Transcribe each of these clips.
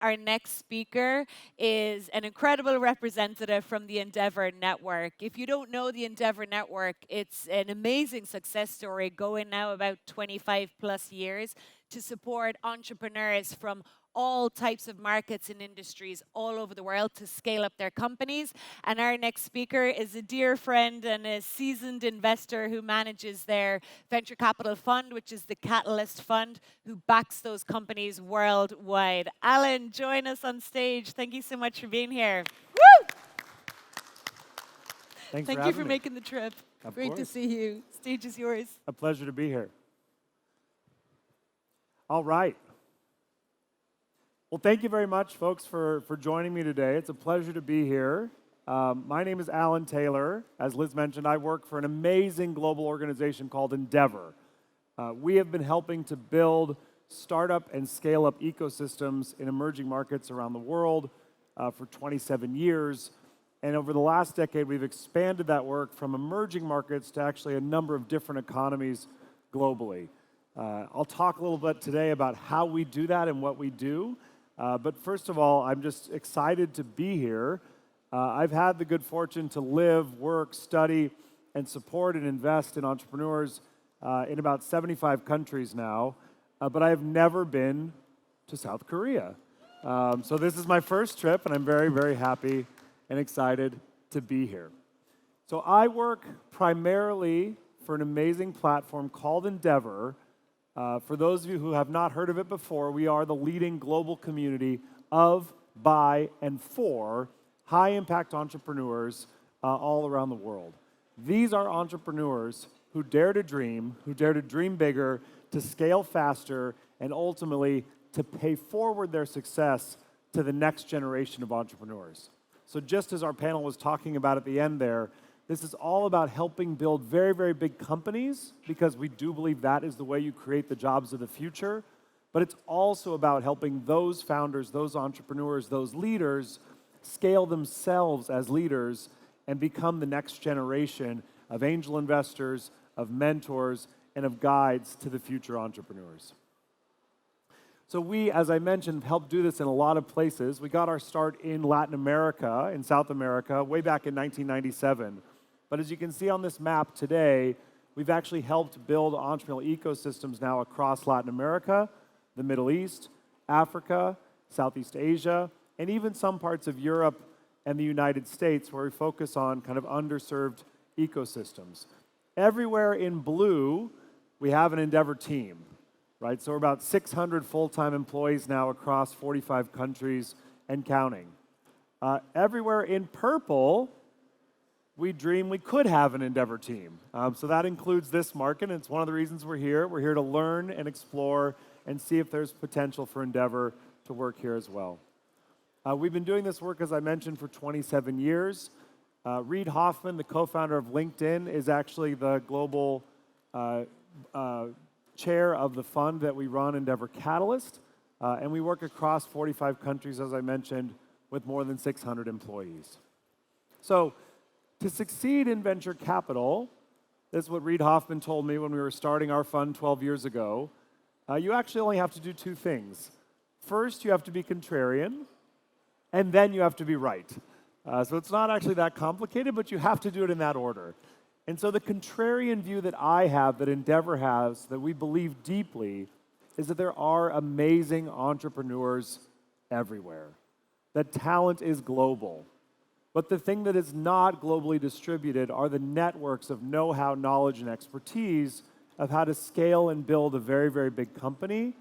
Our next speaker is an incredible representative from the Endeavor Network. If you don't know the Endeavor Network, it's an amazing success story going now about 25 plus years to support entrepreneurs from all types of markets and industries all over the world to scale up their companies. And our next speaker is a dear friend and a seasoned investor who manages their venture capital fund, which is the Catalyst Fund, who backs those companies worldwide. Alan, join us on stage. Thank you so much for being here. Woo! Thanks Thank for you having for me. making the trip. Of Great to course. see you. Stage is yours. A pleasure to be here. All right. Well, thank you very much, folks, for joining me today. It's a pleasure to be here. My name is Alan Taylor. As Liz mentioned, I work for an amazing global organization called Endeavor. We have been helping to build startup and scale-up ecosystems in emerging markets around the world for 27 years. And over the last decade, we've expanded that work from emerging markets to actually a number of different economies globally. I'll talk a little bit today about how we do that and what we do. But first of all, I'm just excited to be here. I've had the good fortune to live, work, study, and support and invest in entrepreneurs in about 75 countries now. But I have never been to South Korea. So this is my first trip, and I'm very, very happy and excited to be here. So I work primarily for an amazing platform called Endeavor. For those of you who have not heard of it before, we are the leading global community of, by, and for high-impact entrepreneurs all around the world. These are entrepreneurs who dare to dream bigger, to scale faster, and ultimately to pay forward their success to the next generation of entrepreneurs. So just as our panel was talking about at the end there, this is all about helping build very, very big companies, because we do believe that is the way you create the jobs of the future. But it's also about helping those founders, those entrepreneurs, those leaders scale themselves as leaders and become the next generation of angel investors, of mentors, and of guides to the future entrepreneurs. So we, as I mentioned, help do this in a lot of places. We got our start in Latin America, in South America, way back in 1997. But as you can see on this map today, we've actually helped build entrepreneurial ecosystems now across Latin America, the Middle East, Africa, Southeast Asia, and even some parts of Europe and the United States, where we focus on kind of underserved ecosystems. Everywhere in blue, we have an Endeavor team, right? So we're about 600 full-time employees now across 45 countries and counting. Everywhere in purple, we dream we could have an Endeavor team. So that includes this market, and it's one of the reasons we're here. We're here to learn and explore and see if there's potential for Endeavor to work here as well. We've been doing this work, as I mentioned, for 27 years. Reid Hoffman, the co-founder of LinkedIn, is actually the global chair of the fund that we run, Endeavor Catalyst. And we work across 45 countries, as I mentioned, with more than 600 employees. So to succeed in venture capital, this is what Reid Hoffman told me when we were starting our fund 12 years ago, you actually only have to do two things. First, you have to be contrarian, and then you have to be right. So it's not actually that complicated, but you have to do it in that order. And so the contrarian view that I have, that Endeavor has, that we believe deeply, is that there are amazing entrepreneurs everywhere. That talent is global. But the thing that is not globally distributed are the networks of know-how, knowledge, and expertise of how to scale and build a very, very big company,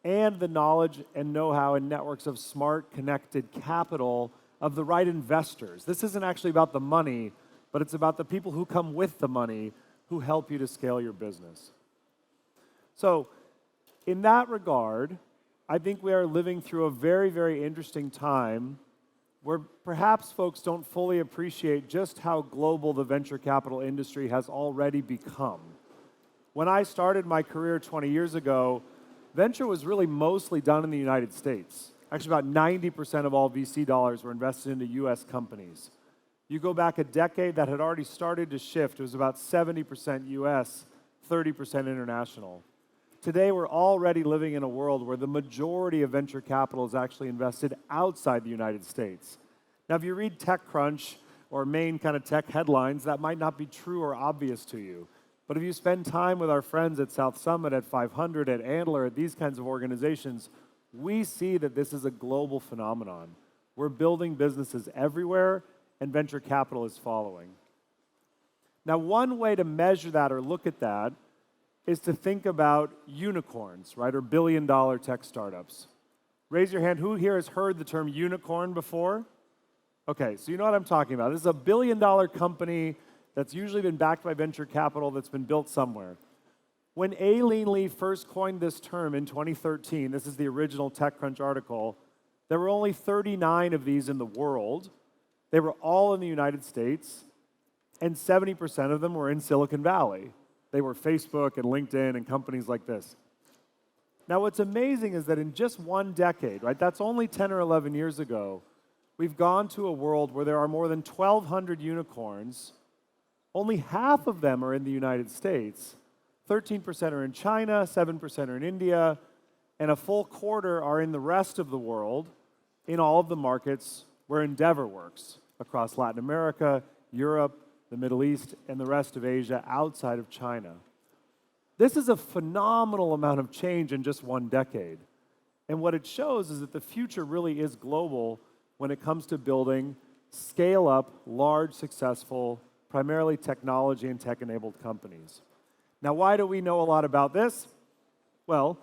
and the knowledge and know-how and networks of smart, connected capital of the right investors. This isn't actually about the money, but it's about the people who come with the money who help you to scale your business. So in that regard, I think we are living through a very, very interesting time where perhaps folks don't fully appreciate just how global the venture capital industry has already become. When I started my career 20 years ago, venture was really mostly done in the United States. Actually, about 90% of all VC dollars were invested into US companies. You go back a decade, that had already started to shift. It was about 70% US, 30% international. today we're already living in a world where the majority of venture capital is actually invested outside the United States. Now, if you read TechCrunch or main kind of tech headlines, that might not be true or obvious to you. But if you spend time with our friends at South Summit, at 500, at Antler, at these kinds of organizations, we see that this is a global phenomenon. We're building businesses everywhere, and venture capital is following. Now, one way to measure that or look at that is to think about unicorns, right, or billion-dollar tech startups. Raise your hand. Who here has heard the term unicorn before? Okay, so you know what I'm talking about. This is a billion-dollar company that's usually been backed by venture capital that's been built somewhere. When Aileen Lee first coined this term in 2013, this is the original TechCrunch article, there were only 39 of these in the world. They were all in the United States, and 70% of them were in Silicon Valley. They were Facebook and LinkedIn and companies like this. Now, what's amazing is that in just one decade, right, that's only 10 or 11 years ago, we've gone to a world where there are more than 1,200 unicorns. Only half of them are in the United States. 13% are in China, 7% are in India, and a full quarter are in the rest of the world in all of the markets where Endeavor works, across Latin America, Europe, the Middle East, and the rest of Asia outside of China. This is a phenomenal amount of change in just one decade. And what it shows is that the future really is global when it comes to building scale-up, large, successful, primarily technology and tech-enabled companies. Now, why do we know a lot about this? Well,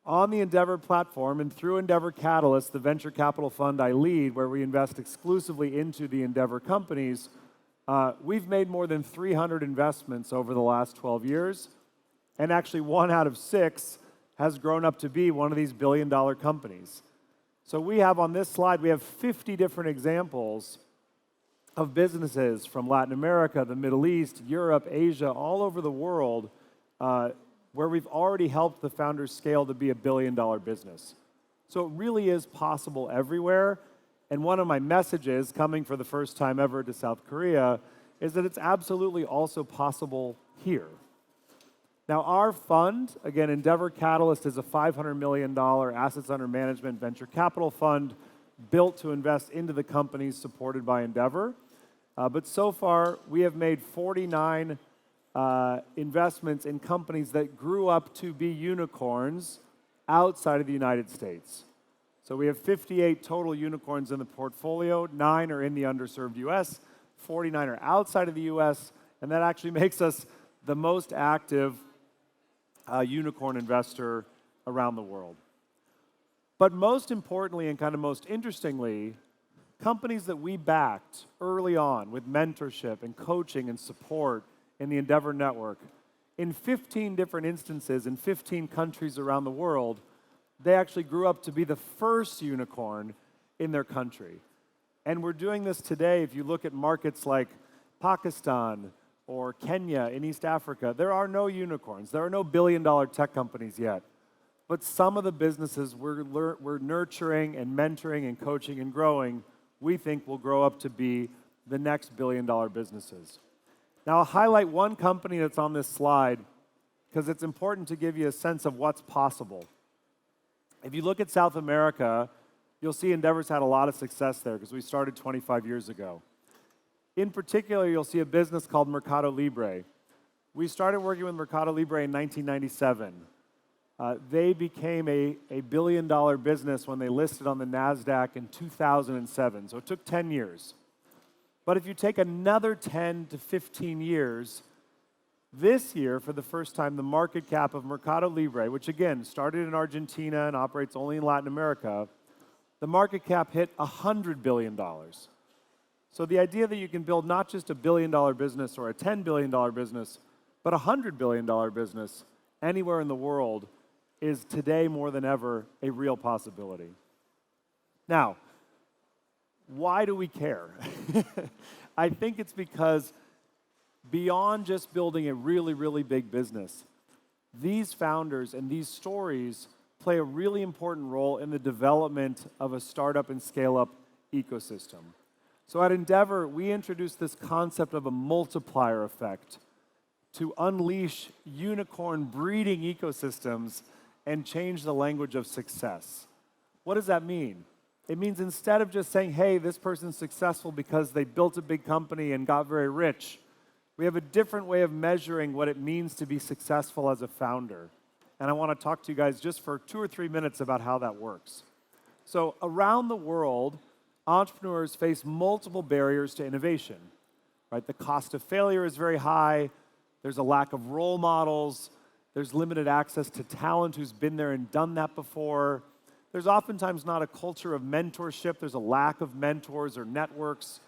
on the Endeavor platform and through Endeavor Catalyst, the venture capital fund I lead, where we invest exclusively into the Endeavor companies, we've made more than 300 investments over the last 12 years, and actually 1 out of 6 has grown up to be one of these billion-dollar companies. So we have on this slide, we have 50 different examples of businesses from Latin America, the Middle East, Europe, Asia, all over the world, where we've already helped the founders scale to be a billion-dollar business. So it really is possible everywhere. And one of my messages coming for the first time ever to South Korea is that it's absolutely also possible here. Now, our fund, again, Endeavor Catalyst, is a $500 million assets under management venture capital fund built to invest into the companies supported by Endeavor. But so far, we have made 49 investments in companies that grew up to be unicorns outside of the United States. So we have 58 total unicorns in the portfolio, 9 are in the underserved US, 49 are outside of the US, and that actually makes us the most active unicorn investor around the world. But most importantly and kind of most interestingly, companies that we backed early on with mentorship and coaching and support in the Endeavor network, in 15 different instances in 15 countries around the world, they actually grew up to be the first unicorn in their country. And we're doing this today. If you look at markets like Pakistan or Kenya in East Africa, there are no unicorns. There are no billion-dollar tech companies yet. But some of the businesses we're nurturing and mentoring and coaching and growing, we think will grow up to be the next billion-dollar businesses. Now, I'll highlight one company that's on this slide because it's important to give you a sense of what's possible. If you look at South America, you'll see Endeavor's had a lot of success there because we started 25 years ago. In particular, you'll see a business called Mercado Libre. We started working with Mercado Libre in 1997. They became a billion-dollar business when they listed on the NASDAQ in 2007, so it took 10 years. But if you take another 10 to 15 years, this year, for the first time, the market cap of Mercado Libre, which again started in Argentina and operates only in Latin America, the market cap hit $100 billion. So the idea that you can build not just a billion-dollar business or a $10 billion business, but a $100 billion business anywhere in the world is today more than ever a real possibility. Now, why do we care? I think it's because beyond just building a really, really big business, these founders and these stories play a really important role in the development of a startup and scale-up ecosystem. So at Endeavor, we introduced this concept of a multiplier effect. to unleash unicorn breeding ecosystems and change the language of success. What does that mean? It means instead of just saying, hey, this person's successful because they built a big company and got very rich, we have a different way of measuring what it means to be successful as a founder. And I want to talk to you guys just for 2 or 3 minutes about how that works. So around the world, entrepreneurs face multiple barriers to innovation, right? The cost of failure is very high. There's a lack of role models. There's limited access to talent who's been there and done that before. There's oftentimes not a culture of mentorship. There's a lack of mentors or networks.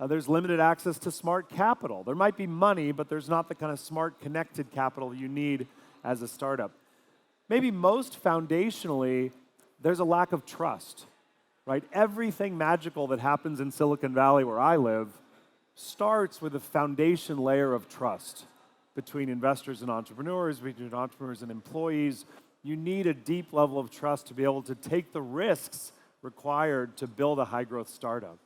There's limited access to smart capital. There might be money, but there's not the kind of smart, connected capital you need as a startup. Maybe most foundationally, there's a lack of trust, right? Everything magical that happens in Silicon Valley, where I live, starts with a foundation layer of trust between investors and entrepreneurs, between entrepreneurs and employees. You need a deep level of trust to be able to take the risks required to build a high-growth startup.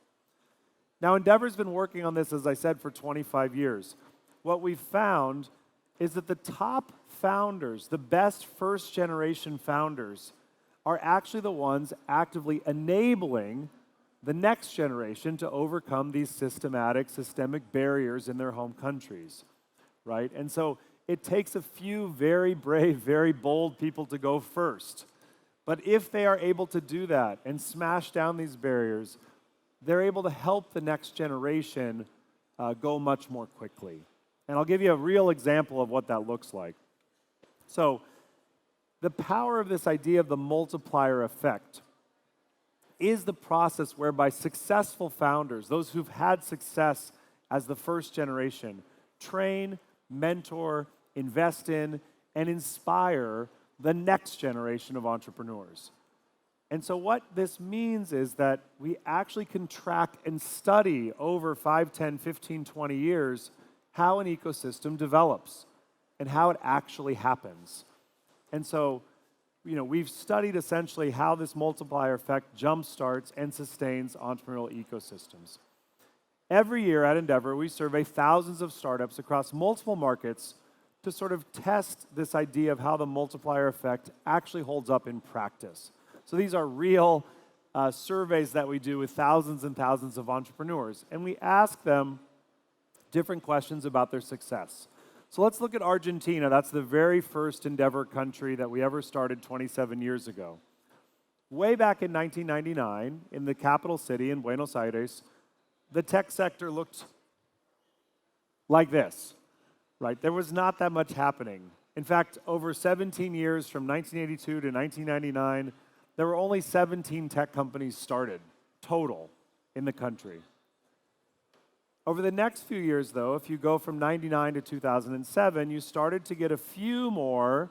Now, Endeavor's been working on this, as I said, for 25 years. What we've found is that the top founders, the best first-generation founders, are actually the ones actively enabling the next generation to overcome these systemic barriers in their home countries, right? And so it takes a few very brave, very bold people to go first. But if they are able to do that and smash down these barriers, they're able to help the next generation go much more quickly. And I'll give you a real example of what that looks like. So the power of this idea of the multiplier effect is the process whereby successful founders, those who've had success as the first generation, train, mentor, invest in, and inspire the next generation of entrepreneurs. And so what this means is that we actually can track and study over 5, 10, 15, 20 years how an ecosystem develops and how it actually happens. And so, we've studied essentially how this multiplier effect jumpstarts and sustains entrepreneurial ecosystems. Every year at Endeavor, we survey thousands of startups across multiple markets to sort of test this idea of how the multiplier effect actually holds up in practice. So these are real surveys that we do with thousands and thousands of entrepreneurs, and we ask them different questions about their success. So let's look at Argentina. That's the very first Endeavor country that we ever started 27 years ago. Way back in 1999, in the capital city in Buenos Aires, the tech sector looked like this, right? There was not that much happening. In fact, over 17 years, from 1982 to 1999, there were only 17 tech companies started, total, in the country. Over the next few years, though, if you go from 99 to 2007, you started to get a few more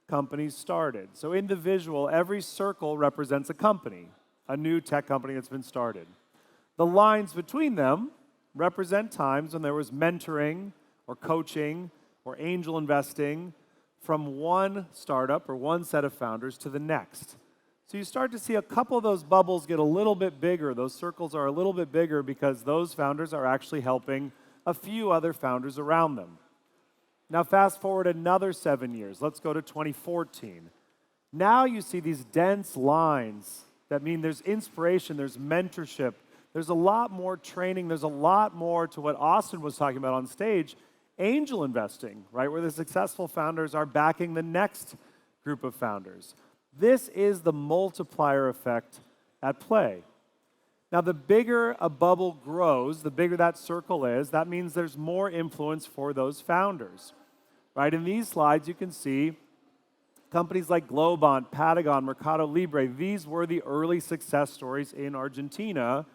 companies started. So in the visual, every circle represents a company, a new tech company that's been started. The lines between them represent times when there was mentoring or coaching or angel investing from one startup or one set of founders to the next. So you start to see a couple of those bubbles get a little bit bigger. Those circles are a little bit bigger because those founders are actually helping a few other founders around them. Now fast forward another 7 years. Let's go to 2014. Now you see these dense lines that mean there's inspiration, there's mentorship, there's a lot more training, there's a lot more to what Austin was talking about on stage, angel investing, right, where the successful founders are backing the next group of founders. This is the multiplier effect at play. Now, the bigger a bubble grows, the bigger that circle is, that means there's more influence for those founders. Right? In these slides, you can see companies like Globant, Patagon, Mercado Libre. These were the early success stories in Argentina,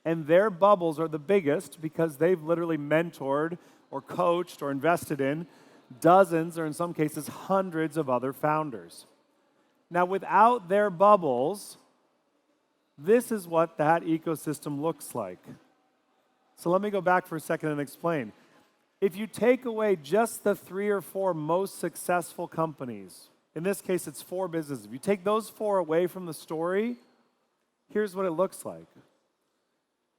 and their bubbles are the biggest because they've literally mentored or coached or invested in dozens, or in some cases, hundreds of other founders. Now, without their bubbles, this is what that ecosystem looks like. So let me go back for a second and explain. If you take away just the 3 or 4 most successful companies, in this case it's 4 businesses, if you take those 4 away from the story, here's what it looks like.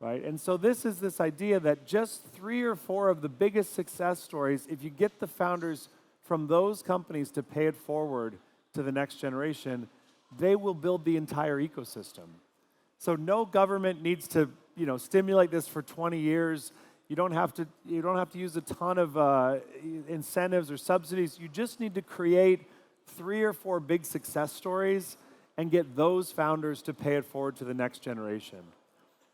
right? And so this is this idea that just 3 or 4 of the biggest success stories, if you get the founders from those companies to pay it forward to the next generation, they will build the entire ecosystem. So no government needs to, stimulate this for 20 years. You don't have to use a ton of incentives or subsidies. You just need to create 3 or 4 big success stories and get those founders to pay it forward to the next generation.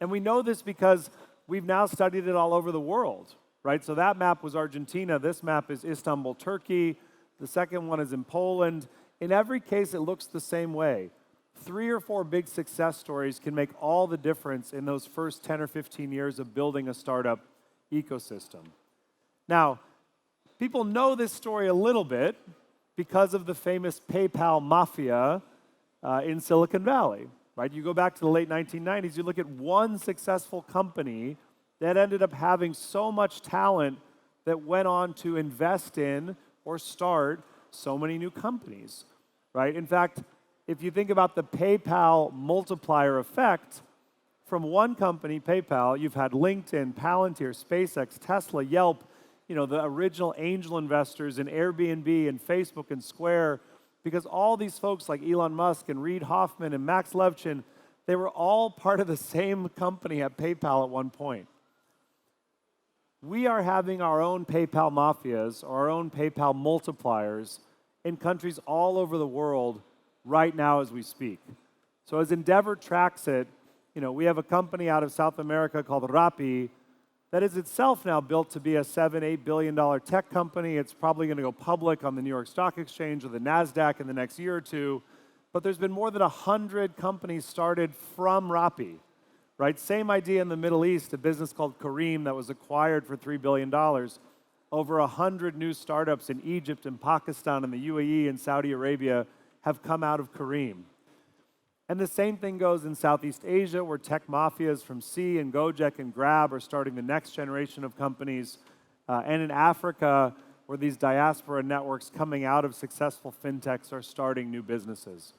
And we know this because we've now studied it all over the world, right? So that map was Argentina. This map is Istanbul, Turkey. The second one is in Poland. In every case, it looks the same way. 3 or 4 big success stories can make all the difference in those first 10 or 15 years of building a startup ecosystem. Now, people know this story a little bit because of the famous PayPal mafia in Silicon Valley, right? You go back to the late 1990s, you look at one successful company that ended up having so much talent that went on to invest in or start so many new companies, right? In fact, if you think about the PayPal multiplier effect, from one company, PayPal, you've had LinkedIn, Palantir, SpaceX, Tesla, Yelp, the original angel investors in Airbnb and Facebook and Square, because all these folks like Elon Musk and Reid Hoffman and Max Levchin, they were all part of the same company at PayPal at one point. We are having our own PayPal mafias or our own PayPal multipliers in countries all over the world right now as we speak. So as Endeavor tracks it, we have a company out of South America called Rappi that is itself now built to be a $7-8 billion tech company. It's probably going to go public on the New York Stock Exchange or the NASDAQ in the next year or two. But there's been more than 100 companies started from Rappi, right? Same idea in the Middle East, a business called Careem that was acquired for $3 billion. Over 100 new startups in Egypt and Pakistan and the UAE and Saudi Arabia have come out of Careem. And the same thing goes in Southeast Asia, where tech mafias from Sea and Gojek and Grab are starting the next generation of companies. And in Africa, where these diaspora networks coming out of successful fintechs are starting new businesses.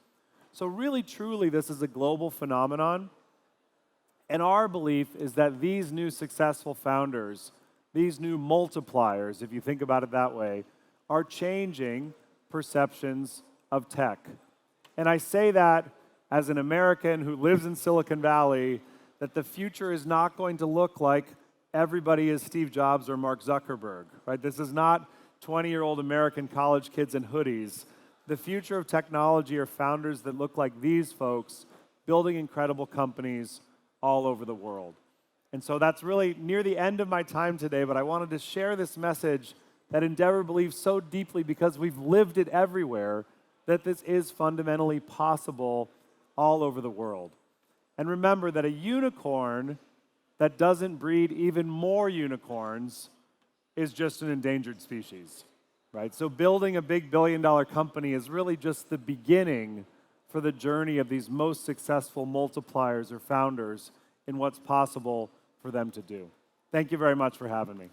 So really, truly, this is a global phenomenon. And our belief is that these new successful founders, these new multipliers, if you think about it that way, are changing perceptions of tech. And I say that as an American who lives in Silicon Valley, that the future is not going to look like everybody is Steve Jobs or Mark Zuckerberg, right? This is not 20-year-old American college kids in hoodies. The future of technology are founders that look like these folks, building incredible companies all over the world. And so that's really near the end of my time today, but I wanted to share this message that Endeavor believes so deeply because we've lived it everywhere, that this is fundamentally possible all over the world. And remember that a unicorn that doesn't breed even more unicorns is just an endangered species, right? So building a big billion-dollar company is really just the beginning for the journey of these most successful multipliers or founders in what's possible for them to do. Thank you very much for having me.